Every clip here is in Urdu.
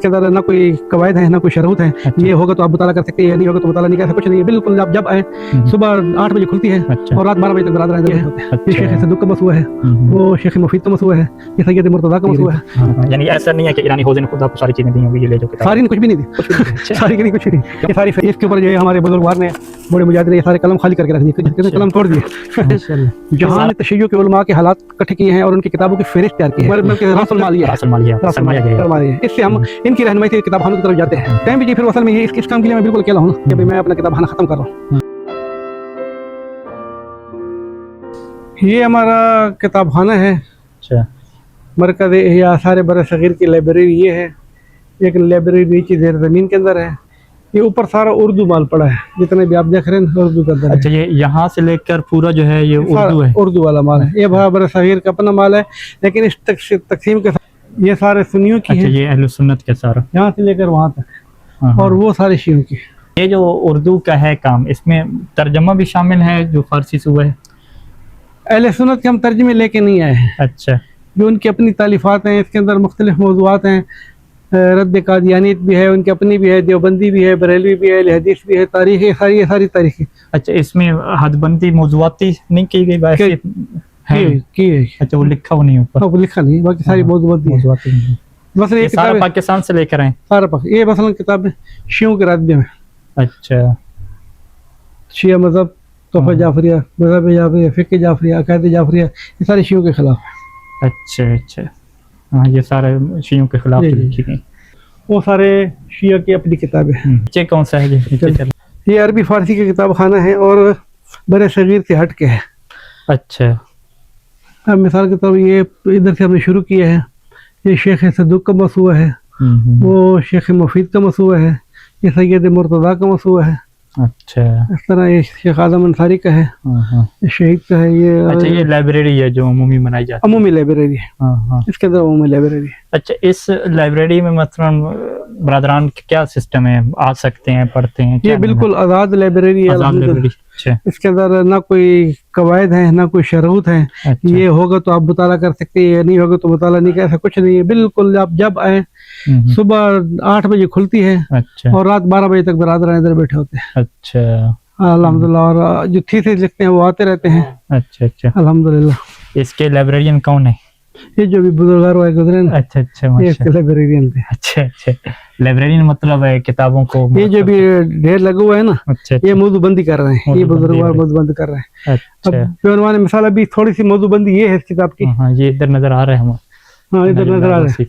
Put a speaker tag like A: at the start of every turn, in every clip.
A: کے اندر نہ کوئی قواعد ہے نہ کوئی شروط ہے. یہ ہوگا تو آپ مطالعہ کر سکتے ہیں, نہیں ہوگا تو مطالعہ نہیں کر سکتے, کچھ نہیں ہے. بالکل آپ جب آئیں صبح 8 بجے کھلتی ہے اور رات 12 بجے تک برادر ہوتے ہیں. یہ شیخ صدوق کا مسئلہ ہے, وہ شیخ مفید کا مسئلہ ہے, یہ سید مرتضیٰ کا مسئلہ ہے.
B: یعنی ایسا نہیں ہے کہ ایرانی حوزے نے خود آپ کو ساری چیزیں دی ہوں گی, یہ لے جو
A: ساری کچھ بھی نہیں دی, ساری کی نہیں کچھ نہیں. یہ ساری اس کے اوپر جو ہے ہمارے بزرگوار نے بڑے مجاہد نے یہ سارے قلم خالی کر کے رکھ دیے, قلم توڑ دیے. جہاں نے تشیع کے علماء کے حالات اکٹھے کیے ہیں اور ان کی کتابوں کی فہرست تیار کی ہے, راس المالیہ ہے. اس سے ہم ان کی رہنمائی سے کتاب خانوں کی طرف جاتے ہیں. ٹائم بھی جی پھر اصل میں یہ اس کام کے لیے میں بالکل اکیلا ہوں کہ میں اپنا کتاب خانہ ختم کر رہا ہوں. یہ ہمارا کتاب خانہ ہے, مرکز احیاء آثار برصغیر کی لائبریری یہ ہے. ایک لائبریری نیچے زیر زمین کے اندر ہے. یہ اوپر سارا اردو مال پڑا ہے, جتنے بھی آپ دیکھ رہے ہیں اردو کا اندر ہے.
B: اچھا, یہ یہاں سے لے کر پورا جو ہے یہ اردو ہے,
A: اردو والا مال ہے. یہ برصغیر کا اپنا مال ہے, لیکن اس تقسیم کے ساتھ یہ سارے سنیوں کی ہے.
B: یہ اہل سنت کے سارا
A: یہاں سے لے کر وہاں تک, اور وہ سارے شیعوں کی.
B: یہ جو اردو کا ہے کام, اس میں ترجمہ بھی شامل ہے جو فارسی سے ہوا ہے؟
A: اہل سنت کے ہم ترجمے لے کے نہیں آئے ہیں.
B: اچھا,
A: جو ان کی اپنی تالیفات ہیں, اس کے اندر مختلف موضوعات ہیں. رد قادیانیت بھی ہے ان کی اپنی بھی ہے, دیوبندی بھی ہے, بریلوی بھی ہے, اہل حدیث بھی ہے, تاریخ ہے, ساری تاریخ ہے.
B: اچھا, اس میں حد بندی موضوعاتی نہیں کی گئی باقی
A: کی ہے.
B: اچھا, وہ لکھا وہ نہیں اوپر,
A: وہ لکھا نہیں, باقی ساری موضوعاتی ہے. مثلا یہ
B: سارا پاکستان سے لے کر آئے
A: سارا یہ مثلا کتاب ہے شیعوں کے راتبے میں.
B: اچھا,
A: شیعہ مذہب, تحفہ جعفریہ, مذہب جعفریہ, فقہ جعفریہ, عقائد جعفریہ, یہ سارے شیعوں کے خلاف ہے.
B: اچھا اچھا, ہاں, یہ سارے شیعوں کے خلاف لکھی گئی.
A: وہ سارے شیعہ کی اپنی کتابیں ہیں.
B: یہ کون سا ہے؟
A: یہ عربی فارسی کا کتاب خانہ ہے اور برصغیر سے ہٹ کے ہے.
B: اچھا,
A: اب مثال کے طور پر یہ ادھر سے ہم نے شروع کیا ہے. یہ شیخ صدوق کا مسئلہ ہے, وہ شیخ مفید کا مسئلہ ہے, یہ سید مرتضیٰ کا مسئلہ ہے.
B: اچھا,
A: اس طرح یہ شیخ اعظم انصاری کا ہے, یہ شہید کا ہے.
B: یہ لائبریری ہے جو عمومی بنائی جاتی ہے,
A: عمومی لائبریری ہے, اس کے اندر عمومی لائبریری ہے.
B: اچھا, اس لائبریری میں مثلا برادران کیا سسٹم ہے, آ سکتے ہیں, پڑھتے ہیں؟
A: یہ بالکل آزاد لائبریری ہے. اس کے اندر نہ کوئی قواعد ہیں نہ کوئی شروط ہیں. یہ ہوگا تو آپ مطالعہ کر سکتے ہیں, نہیں ہوگا تو مطالعہ نہیں کر سکتے, کچھ نہیں ہے. بالکل آپ جب آئیں صبح 8 بجے کھلتی ہے اور رات 12 بجے تک برادر ادھر بیٹھے ہوتے ہیں.
B: اچھا,
A: الحمدللہ. اور جو تھیسس لکھتے ہیں وہ آتے رہتے ہیں.
B: اچھا اچھا,
A: الحمدللہ.
B: اس کے لائبریرین کون ہے؟
A: یہ جو بھی بزرگار ہوئے گزرے نا.
B: اچھا اچھا,
A: یہ اس کے لائبریرین تھے.
B: اچھا اچھا, لائبریرین مطلب ہے کتابوں کو,
A: یہ جو بھی ڈھیر لگا ہوا ہے نا, یہ موضوع بندی کر رہے ہیں. یہ بزرگوار موضوع بند کر رہے ہیں.
B: اچھا,
A: اب مثال ابھی تھوڑی سی موضوع بندی یہ ہے اس کتاب کی.
B: ہاں, یہ ادھر نظر آ رہا ہے ہمارا.
A: ہاں, ادھر نظر آ رہا ہے.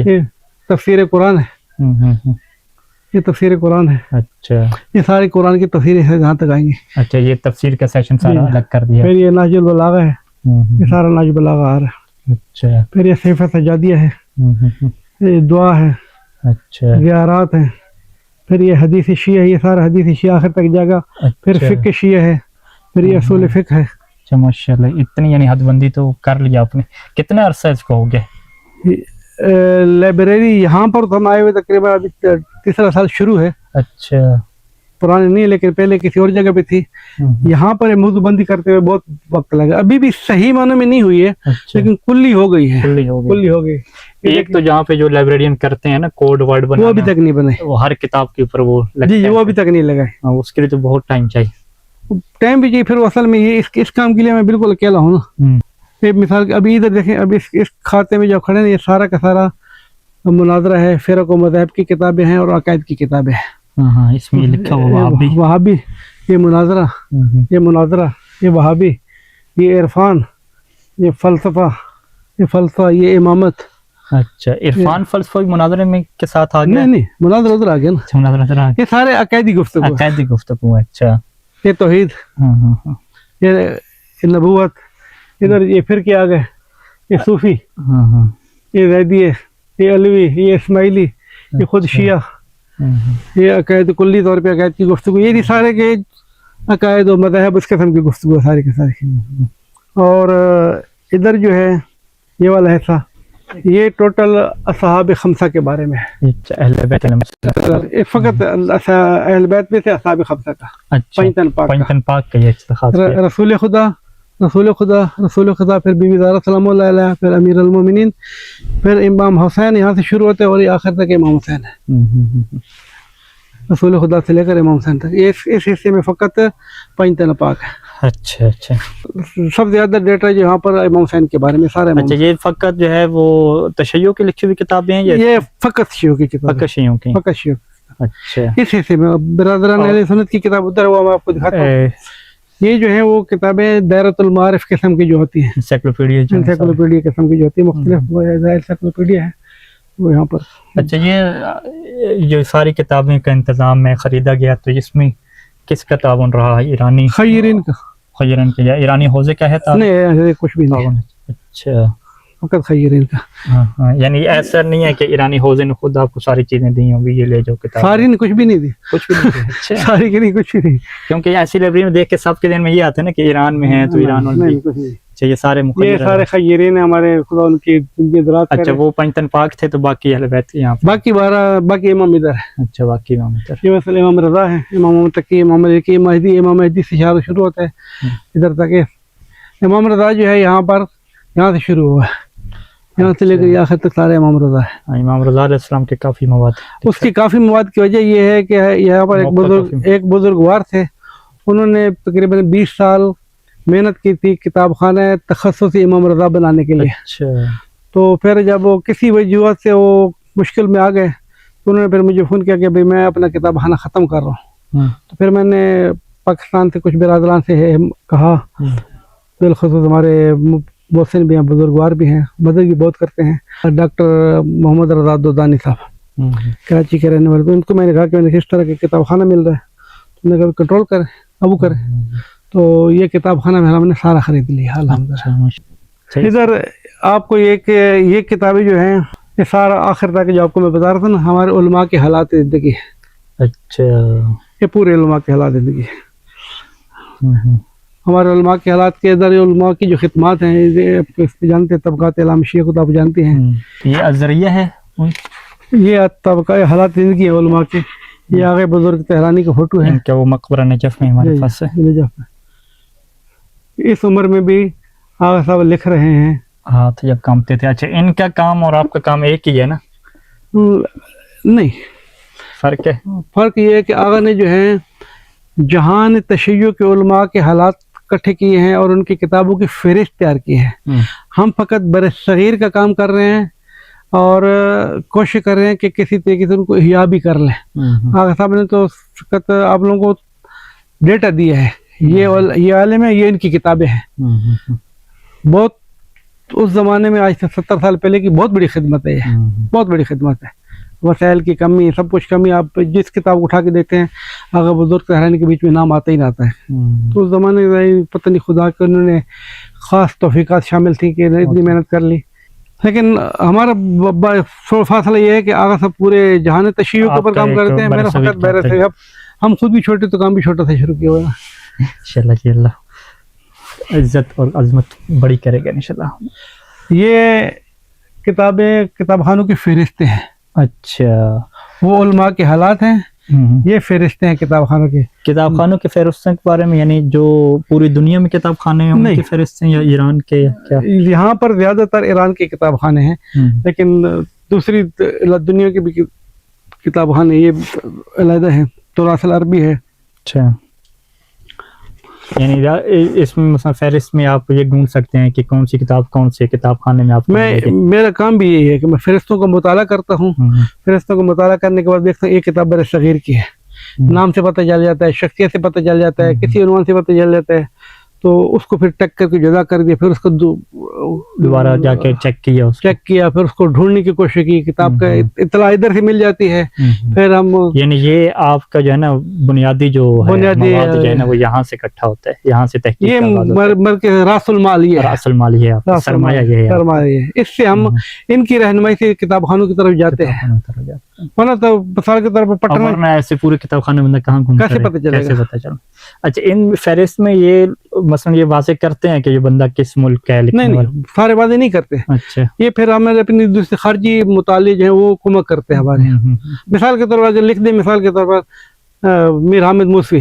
A: یہ تفسیر قرآن ہے. یہ تفسیر قرآن ہے.
B: اچھا,
A: یہ ساری قرآن کی تفسیریں ہیں جہاں تک آئیں گی.
B: اچھا, یہ تفسیر کا سیکشن سارا الگ کر دیا.
A: پھر یہ ناج البلاغہ ہے, یہ سارا ناج البلاغہ آ رہا ہے.
B: اچھا,
A: پھر یہ صحیفہ سجادیہ ہے, یہ دعا ہے.
B: اچھا,
A: زیارات ہیں. پھر یہ حدیث شیعہ, یہ سارا حدیث شیعہ آخر تک جائے گا. پھر فقہ شیعہ ہے, پھر یہ اصول فقہ ہے.
B: اچھا, ماشاءاللہ, اتنی یعنی حد بندی تو کر لیا آپ نے. کتنا عرصہ اس کو ہو گیا
A: لائبریری یہاں پر؟ تو ہم آئے ہوئے تقریباً ابھی 3 سال شروع ہے.
B: اچھا,
A: پرانے نہیں, لیکن پہلے کسی اور جگہ پہ تھی. یہاں پر موضوع بندی کرتے ہوئے بہت وقت لگا. ابھی بھی صحیح معنی میں نہیں ہوئی ہے, لیکن کلی ہو گئی ہے. کلی ہو گئی.
B: ایک تو جہاں پہ جو لائبریرین کرتے ہیں نا کوڈ ورڈ بنانا,
A: وہ ابھی تک نہیں بنے.
B: وہ ہر کتاب کے اوپر وہ
A: جی وہ ابھی تک نہیں لگا ہے.
B: اس کے لیے تو بہت ٹائم چاہیے.
A: ٹائم بھی جی, پھر اصل میں یہ اس کام کے لیے میں بالکل اکیلا ہوں نا. مثال ابھی ادھر دیکھیں, ابھی اس کھاتے میں جو کھڑے ہیں یہ سارا کا سارا مناظرہ ہے. فرق و مذاہب کی کتابیں ہیں اور عقائد کی کتابیں ہیں.
B: اس میں لکھا ہوا
A: وہابی, یہ مناظرہ, یہ مناظرہ, یہ وہابی, یہ عرفان, یہ فلسفہ, یہ امامت.
B: اچھا, عرفان فلسفہ مناظرے میں کے ساتھ آ گیا؟
A: نہیں, مناظرہ ادھر آ گیا نا.
B: مناظرہ ادھر آ گیا.
A: یہ سارے عقائدی گفتگو.
B: اچھا,
A: یہ توحید, یہ نبوت. ادھر یہ فرقے آ گئے, یہ صوفی, یہ زیدی, یہ علوی, یہ اسماعیلی, یہ خود شیعہ, یہ عقائد کلی طور پہ عقائد کی گفتگو. یہ بھی سارے کے عقائد و مذاہب اس قسم کی گفتگو ہے سارے کے سارے. اور ادھر جو ہے یہ والا حصہ, یہ ٹوٹل اصحاب خمسہ کے بارے میں ہے. فقط اہل بیت میں سے اصحاب خمسہ کا, پنجتن پاک کا,
B: رسول
A: خدا رسول خدا پھر بیوی زہرا سلام اللہ علیہ، پھر امیر المومنین، پھر امام حسین، یہاں سے شروع ہوتے ہیں اور یہ آخر تک امام حسین ہے، رسول خدا سے لے کر امام حسین تک۔ اس حصے میں فقط 5 تن پاک ہے۔
B: اچھا اچھا
A: سب زیادہ ڈیٹا جو یہاں پر امام حسین کے بارے میں سارے امام
B: اچھا، یہ فقط جو ہے وہ تشیع کی لکھی ہوئی کتابیں ہیں یا
A: یہ فقط شیعوں کی کتاب،
B: فقط شیعوں کی؟
A: فقط شیعوں۔
B: اچھا،
A: اس حصے میں برادران اہل سنت کی کتاب ادھر ہوا میں آپ کو دکھاتا ہوں، یہ جو ہیں وہ کتابیں دائرۃ المعارف قسم کی جو ہوتی ہیں،
B: انسائکلوپیڈیا
A: انسائکلوپیڈیا قسم کی جو ہوتی ہے، مختلف انسائکلوپیڈیا ہے وہ یہاں پر۔
B: اچھا، یہ جو ساری کتابیں کا انتظام میں خریدا گیا تو اس میں کس کا تعاون رہا؟ ایرانی
A: خیرین کا؟
B: خیرن کے یا ایرانی حوزے کا ہے تعاون؟
A: نہیں، کچھ بھی نہیں،
B: تعاون؟ اچھا،
A: فقط خیرین کا۔
B: ہاں، یعنی ایسا نہیں ہے کہ ایرانی حوزے نے خود آپ کو ساری چیزیں دی ہوں گی یہ لے جاؤ کتاب؟
A: ساری نے کچھ بھی نہیں دی،
B: کچھ بھی نہیں؟ اچھا،
A: ساری کی نہیں، کچھ بھی نہیں،
B: کیونکہ ایسی لائبریری میں دیکھ کے سب کے ذہن میں یہ آتا ہے نا کہ ایران میں ہے تو ایران میں بھی۔
A: کچھ نہیں۔
B: اچھا، یہ سارے
A: یہ
B: مخیر
A: سارے خیرین ہیں ہمارے، خدا ان کی درات کرے۔
B: اچھا، وہ 5 تن پاک تھے تو باقی اہل بیت یہاں پہ؟
A: باقی امام ادھر ہے۔
B: اچھا، باقی امام ادھر۔
A: یہ مثلا امام رضا ہے، امام محمد تقی، امام مہدی، امام مہدی سے شروع ہوتا ہے ادھر تک۔ امام رضا جو ہے یہاں پر، یہاں سے شروع ہوا ہے، یہاں سے لے کر آخر تک سارے امام رضا ہے۔
B: امام رضا علیہ السلام کے کافی مواد،
A: اس کی کافی مواد کی وجہ یہ ہے کہ یہاں پر ایک بزرگوار تھے، انہوں نے تقریباً 20 سال محنت کی تھی کتاب خانہ تخصصی امام رضا بنانے کے لیے۔
B: اچھا،
A: تو پھر جب وہ کسی وجوہات سے وہ مشکل میں آ گئے تو انہوں نے پھر مجھے فون کیا کہ بھائی میں اپنا کتاب خانہ ختم کر رہا ہوں۔ تو پھر میں نے پاکستان سے کچھ برادران سے کہا، بالخصوص ہمارے محسن بھی ہیں، بزرگوار بھی ہیں، مدد بھی بہت کرتے ہیں، ڈاکٹر محمد رضا دودانی صاحب کراچی کے رہنے والے، تو ان کو میں نے کہا کہ میں نے کس طرح کا کتاب خانہ مل رہا ہے، تو میں نے کہا کنٹرول کریں، ابو کریں۔ تو یہ کتاب خانہ میں ہم نے سارا خرید لیا الحمدللہ۔ ادھر آپ کو یہ کتابیں جو ہیں یہ سارا آخر تک جو آپ کو میں بتا رہا تھا نا، ہمارے علماء کے حالات زندگی ہے۔
B: اچھا،
A: یہ پورے علماء کے حالات زندگی ہے، ہمارے علماء کے حالات کے ادھر علماء کی جو خدمات ہیں، جانتے ہیں طبقات اعلام شیعہ کو تو آپ جانتے ہیں،
B: یہ ازریہ ہے،
A: یہ طبقہ حالات زندگی ہے علماء کے۔ یہ آگے بزرگ تہرانی کا فوٹو ہے،
B: کیا وہ مقبرہ نجف میں ہمارے پاس ہے؟
A: نجف میں۔ اس عمر میں بھی آغا صاحب لکھ رہے ہیں،
B: ہاتھ جب کامتے تھے۔ اچھا، ان کا کام اور آپ کا کام ایک ہی ہے نا؟
A: نہیں،
B: فرق ہے؟
A: فرق یہ ہے کہ آغا نے جو ہے جہان تشیع کے علماء کے حالات اکٹھے کیے ہیں اور ان کی کتابوں کی فہرست تیار کی ہے۔ ہم فقط بر صغیر کا کام کر رہے ہیں اور کوشش کر رہے ہیں کہ کسی طریقے سے ان کو احیا بھی کر لیں۔ آغا صاحب نے تو فقط آپ لوگوں کو ڈیٹا دیا ہے، یہ عالم ہے، یہ ان کی کتابیں ہیں۔ بہت اس زمانے میں آج سے 70 سال پہلے کی بہت بڑی خدمت ہے، یہ بہت بڑی خدمت ہے۔ وسائل کی کمی، سب کچھ کمی، آپ جس کتاب اٹھا کے دیکھتے ہیں آغا بزرگ تہرانی کے بیچ میں نام آتا ہی نہ آتا ہے۔ تو اس زمانے میں پتہ نہیں خدا کہ انہوں نے خاص توفیقات شامل تھی کہ اتنی محنت کر لی۔ لیکن ہمارا فاصلہ یہ ہے کہ آغا صاحب پورے جہان تشیع کے اوپر کام کرتے ہیں، میرا فقط بحر صغیر۔ ہم خود بھی چھوٹے تو کام بھی چھوٹا سے شروع کیا ہوا ہے۔
B: انشاءاللہ جی، اللہ عزت اور عظمت بڑی کرے گا انشاءاللہ۔
A: یہ کتابیں کتاب خانوں کی فہرستیں ہیں۔
B: اچھا،
A: وہ علماء کے حالات ہیں، یہ فہرستیں ہیں کتاب خانوں کی۔
B: کتاب خانوں کے فہرستوں کے بارے میں یعنی جو پوری دنیا میں کتاب خانے ہیں ان کی فہرستیں یا ایران کے کیا؟
A: یہاں پر زیادہ تر ایران کے کتاب خانے ہیں، لیکن دوسری دنیا کے بھی کتاب خانے یہ علیحدہ ہیں، تراث العربی ہے۔
B: اچھا، یعنی اس میں مثلا فہرست میں آپ یہ ڈھونڈ سکتے ہیں کہ کون سی کتاب کون سے کتاب خانے میں آپ کو؟
A: میرا کام بھی یہی ہے کہ میں فہرستوں کا مطالعہ کرتا ہوں، فہرستوں کا مطالعہ کرنے کے بعد دیکھتا ہوں ایک کتاب بر صغیر کی ہے، نام سے پتہ چل جاتا ہے، شخصیت سے پتہ چل جاتا ہے، کسی عنوان سے پتہ چل جاتا ہے، تو اس کو پھر ٹیک کر کے جدا کر دیا، پھر اس کو
B: دوبارہ جا کے چیک کیا، پھر اس کو ڈھونڈنے کی کوشش کی، کتاب کا اطلاع ادھر سے مل جاتی ہے، پھر ہم یعنی یہ آپ کا جو ہے نا بنیادی جو ہے نا وہ یہاں سے اکٹھا ہوتا ہے، یہاں سے تحقیق،
A: یہ راس المال، یہ
B: راس المال، یہ سرمایہ، یہ ہے،
A: اس سے ہم ان کی رہنمائی سے کتاب خانوں کی طرف جاتے ہیں، ورنہ تو مثال کی طرف پٹنہ
B: ایسے پورے کتاب خانے بندہ کہاں گھومتا ہے،
A: کیسے پتہ چلے؟
B: اچھا، ان فہرست میں یہ مثلا یہ واضح کرتے ہیں کہ یہ بندہ کس ملک کا ہے؟
A: نہیں، سارے واضح نہیں کرتے۔
B: اچھا،
A: یہ پھر ہمیں اپنی دوسری خارجی مطالعے جو ہیں وہ کمک کرتے ہیں ہمارے۔ مثال کے طور پر لکھ دیں، مثال کے طور پر میر حامد موسوی